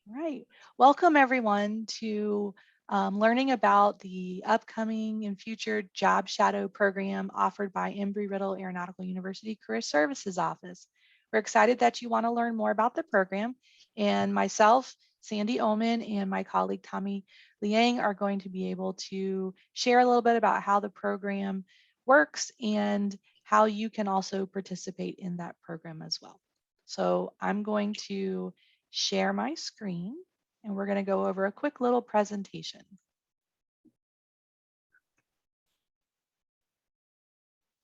Right. Welcome everyone to learning about the upcoming and future Job Shadow program offered by Embry-Riddle Aeronautical University Career Services Office. We're excited that you want to learn more about the program, and myself, Sandy Oman, and my colleague Tommy Liang are going to be able to share a little bit about how the program works and how you can also participate in that program as well. So I'm going to share my screen, and we're going to go over a quick little presentation.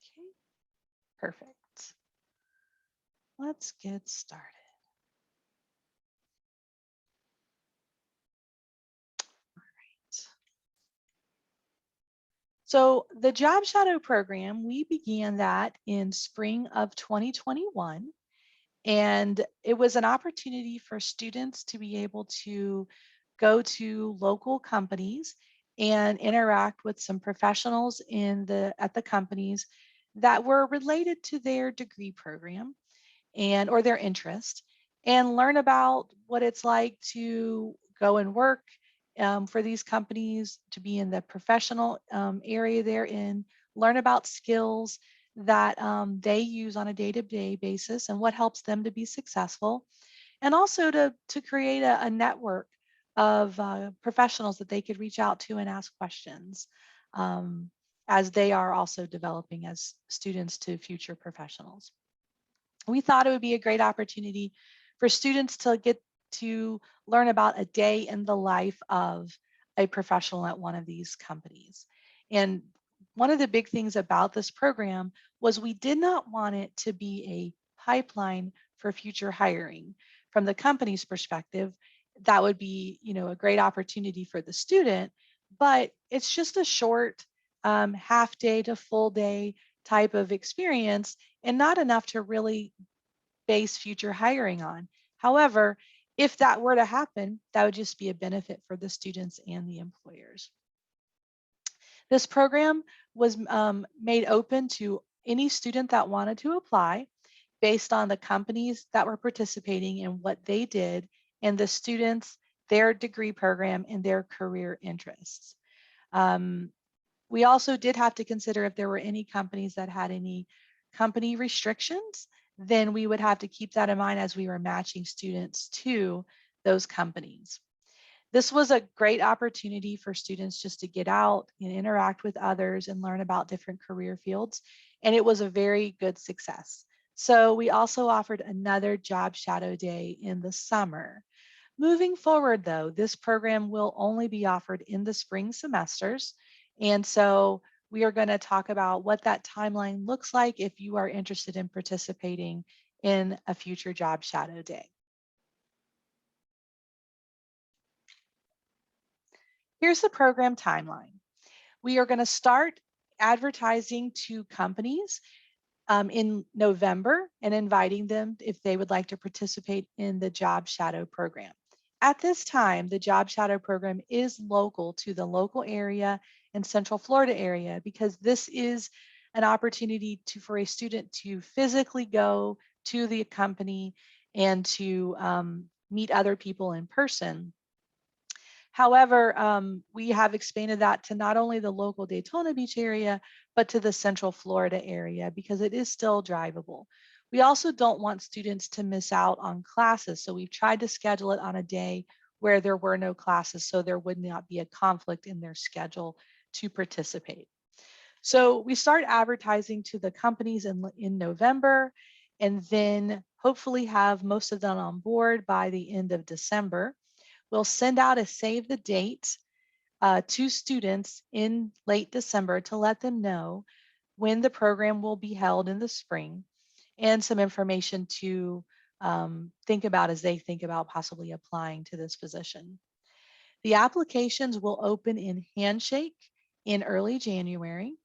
Okay, perfect. Let's get started. All right. So the Job Shadow program, we began that in spring of 2021. And it was an opportunity for students to be able to go to local companies and interact with some professionals at the companies that were related to their degree program and or their interest, and learn about what it's like to go and work for these companies, to be in the professional area they're in, learn about skills that they use on a day-to-day basis and what helps them to be successful, and also to create a network of professionals that they could reach out to and ask questions um, as they are also developing as students to future professionals. We thought it would be a great opportunity for students to get to learn about a day in the life of a professional at one of these companies. And one of the big things about this program was we did not want it to be a pipeline for future hiring. From the company's perspective, that would be, a great opportunity for the student, but it's just a short half day to full day type of experience and not enough to really base future hiring on. However, if that were to happen, that would just be a benefit for the students and the employers. This program was made open to any student that wanted to apply based on the companies that were participating and what they did, and the students, their degree program, and their career interests. Um, we also did have to consider if there were any companies that had any company restrictions, then we would have to keep that in mind as we were matching students to those companies. This was a great opportunity for students just to get out and interact with others and learn about different career fields. And it was a very good success. So we also offered another job shadow day in the summer. Moving forward, though, this program will only be offered in the spring semesters. And so we are going to talk about what that timeline looks like if you are interested in participating in a future job shadow day. Here's the program timeline. We are going to start advertising to companies in November and inviting them if they would like to participate in the Job Shadow program. At this time, the Job Shadow program is local to the local area and Central Florida area because this is an opportunity for a student to physically go to the company and to meet other people in person. However, we have expanded that to not only the local Daytona Beach area, but to the Central Florida area because it is still drivable. We also don't want students to miss out on classes. So we've tried to schedule it on a day where there were no classes so there would not be a conflict in their schedule to participate. So we start advertising to the companies in November and then hopefully have most of them on board by the end of December. We'll send out a save the date to students in late December to let them know when the program will be held in the spring and some information to think about as they think about possibly applying to this position. The applications will open in Handshake in early January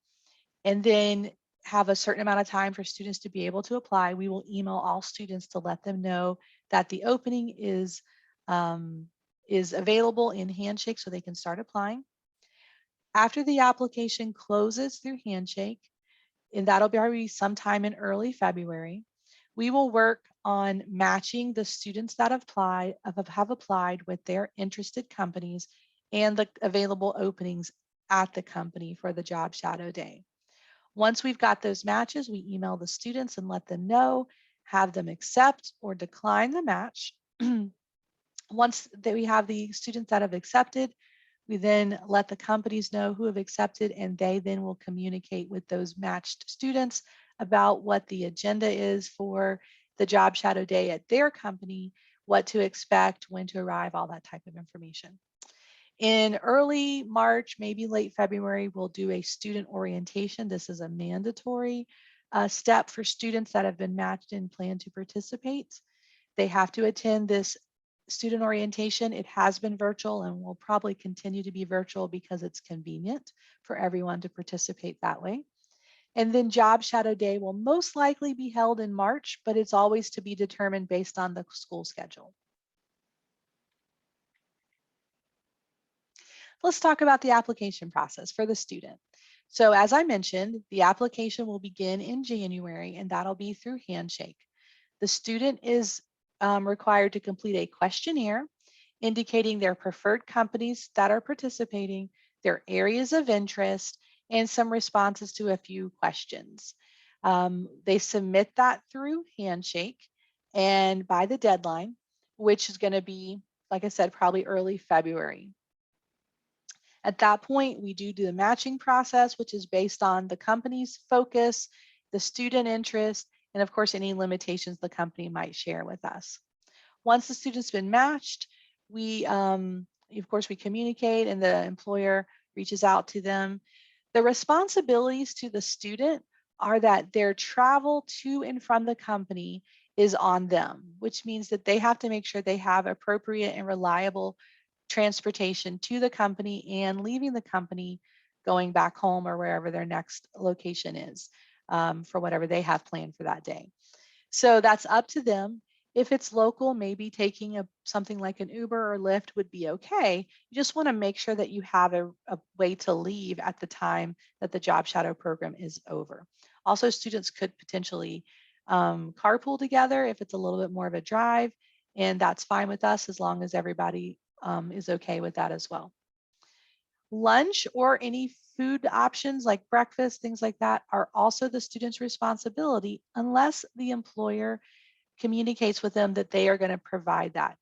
and then have a certain amount of time for students to be able to apply. We will email all students to let them know that the opening is available in Handshake so they can start applying. After the application closes through Handshake, and that'll be sometime in early February, we will work on matching the students that have applied with their interested companies and the available openings at the company for the job shadow day. Once we've got those matches, we email the students and let them know, have them accept or decline the match. Once that we have the students that have accepted, we then let the companies know who have accepted, and they then will communicate with those matched students about what the agenda is for the job shadow day at their company, what to expect, when to arrive, all that type of information. In early March, maybe late February, we'll do a student orientation. This is a mandatory step for students that have been matched and plan to participate. They have to attend this student orientation. It has been virtual and will probably continue to be virtual because it's convenient for everyone to participate that way. And then Job Shadow Day will most likely be held in March, but it's always to be determined based on the school schedule. Let's talk about the application process for the student. So as I mentioned, the application will begin in January, and that'll be through Handshake. The student is required to complete a questionnaire indicating their preferred companies that are participating, their areas of interest, and some responses to a few questions. They submit that through Handshake and by the deadline, which is going to be, like I said, probably early February. At that point, we do the matching process, which is based on the company's focus, the student interest, and of course, any limitations the company might share with us. Once the student's been matched, we, of course, we communicate and the employer reaches out to them. The responsibilities to the student are that their travel to and from the company is on them, which means that they have to make sure they have appropriate and reliable transportation to the company and leaving the company, going back home or wherever their next location is for whatever they have planned for that day. So that's up to them. If it's local, maybe taking something like an Uber or Lyft would be okay. You just want to make sure that you have a way to leave at the time that the job shadow program is over. Also, students could potentially carpool together if it's a little bit more of a drive, and that's fine with us as long as everybody is okay with that as well. Lunch or any food options like breakfast, things like that, are also the student's responsibility unless the employer communicates with them that they are going to provide that.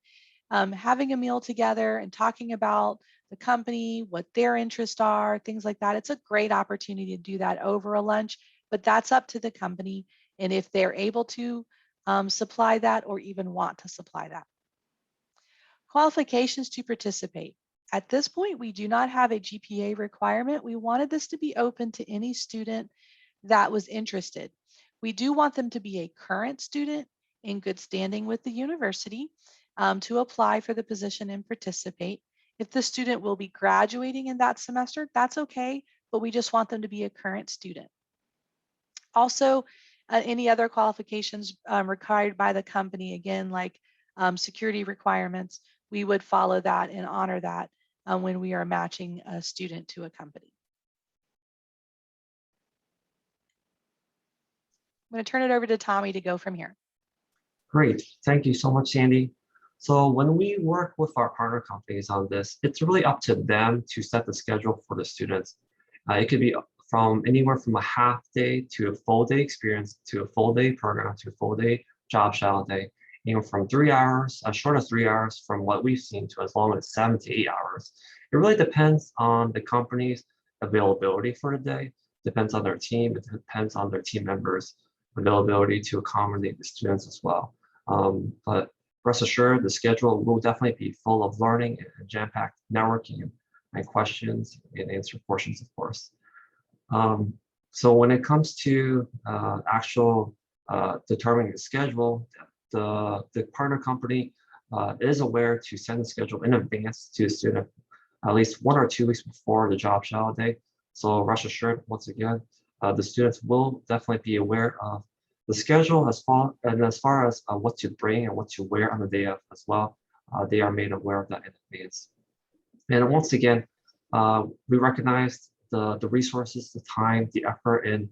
Having a meal together and talking about the company, what their interests are, things like that, it's a great opportunity to do that over a lunch, but that's up to the company and if they're able to supply that or even want to supply that. Qualifications to participate. At this point, we do not have a GPA requirement. We wanted this to be open to any student that was interested. We do want them to be a current student in good standing with the university to apply for the position and participate. If the student will be graduating in that semester, that's okay, but we just want them to be a current student. Also, any other qualifications required by the company, again, like security requirements, we would follow that and honor that when we are matching a student to a company. I'm going to turn it over to Tommy to go from here. Great. Thank you so much, Sandy. So when we work with our partner companies on this, it's really up to them to set the schedule for the students. It could be from anywhere from a half day to a full day experience to a full day program to a full day job shadow day. From 3 hours, as short as 3 hours from what we've seen to as long as 7 to 8 hours. It really depends on the company's availability for the day, depends on their team, it depends on their team members' availability to accommodate the students as well. But rest assured, the schedule will definitely be full of learning and jam-packed networking and questions and answer portions, of course. So when it comes to actual determining the schedule, the partner company is aware to send the schedule in advance to the student at least 1 or 2 weeks before the job shadow day. So rest assured, once again, the students will definitely be aware of the schedule as far as what to bring and what to wear on the day of as well. They are made aware of that in advance. And once again, we recognize the resources, the time, the effort in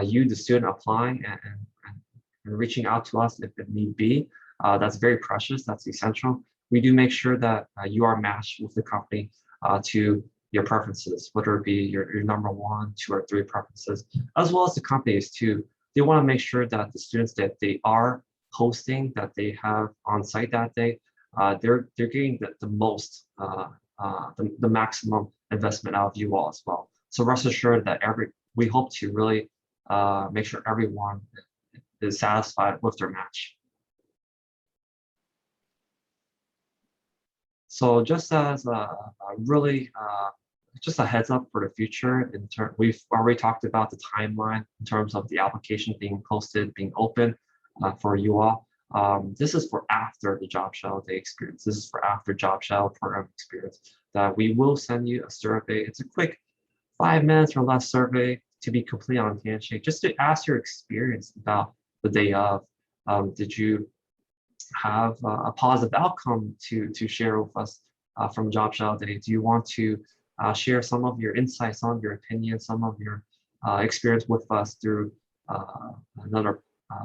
you, the student, applying and and reaching out to us if it need be. That's very precious. That's essential. We do make sure that you are matched with the company to your preferences, whether it be your number 1, 2, or 3 preferences, as well as the companies too. They want to make sure that the students that they are hosting, that they have on site that day, they're getting the most, the maximum investment out of you all as well. So rest assured that we hope to really make sure everyone is satisfied with their match. So just as really just a heads up for the future, we've already talked about the timeline in terms of the application being posted, being open for you all. This is for after the Job Shadow Day experience. This is for after Job Shadow program experience. That we will send you a survey. It's a quick 5 minutes or less survey to be complete on Handshake, just to ask your experience about the day of. Did you have a positive outcome to share with us from Job Shadow Day? Do you want to share some of your insights, some of your opinions, some of your experience with us through another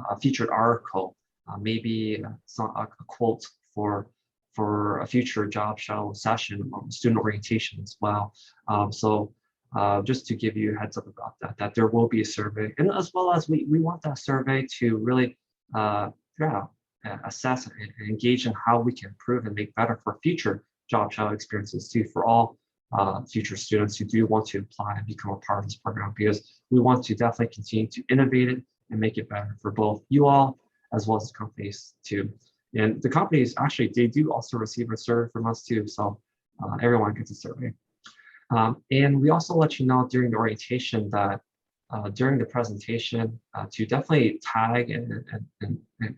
a featured article, maybe a quote for a future Job Shadow session or student orientation as well. Just to give you a heads up about that there will be a survey, and as well as we want that survey to really assess and engage in how we can improve and make better for future Job Shadow experiences too, for all future students who do want to apply and become a part of this program, because we want to definitely continue to innovate it and make it better for both you all as well as the companies too. And the companies actually, they do also receive a survey from us too, so everyone gets a survey. And we also let you know during the orientation that during the presentation to definitely tag and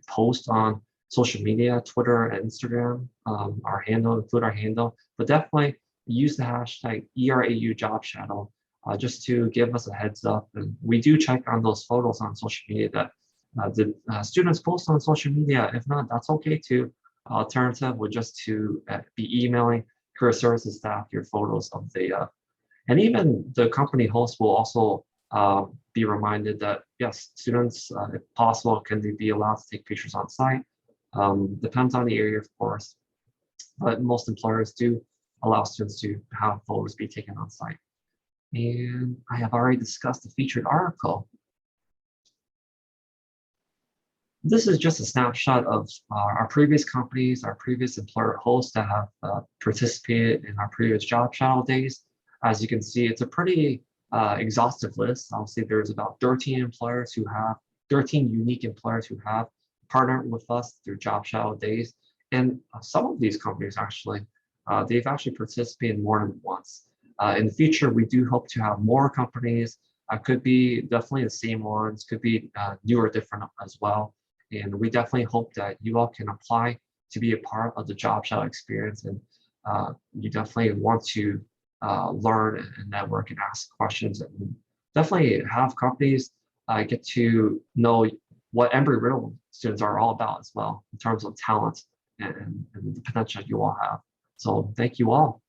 post on social media, Twitter and Instagram, our handle, include our handle, but definitely use the hashtag ERAU Job Shadow just to give us a heads up. And we do check on those photos on social media that the students post on social media. If not, that's okay too. Alternative would just to be emailing career services staff your photos of the and even the company host will also be reminded that yes, students, if possible, can they be allowed to take pictures on site. Depends on the area, of course, but most employers do allow students to have photos be taken on site. And I have already discussed the featured article. This is just a snapshot of our previous companies, our previous employer hosts that have participated in our previous Job Shadow days. As you can see, it's a pretty exhaustive list. I'll say there's about 13 unique employers who have partnered with us through Job Shadow days. And some of these companies actually, they've actually participated more than once. In the future, we do hope to have more companies. Could be definitely the same ones, could be new or different as well. And we definitely hope that you all can apply to be a part of the Job Shadow experience. And you definitely want to learn and network and ask questions, and definitely have companies get to know what Embry-Riddle students are all about as well in terms of talent and the potential you all have. So thank you all.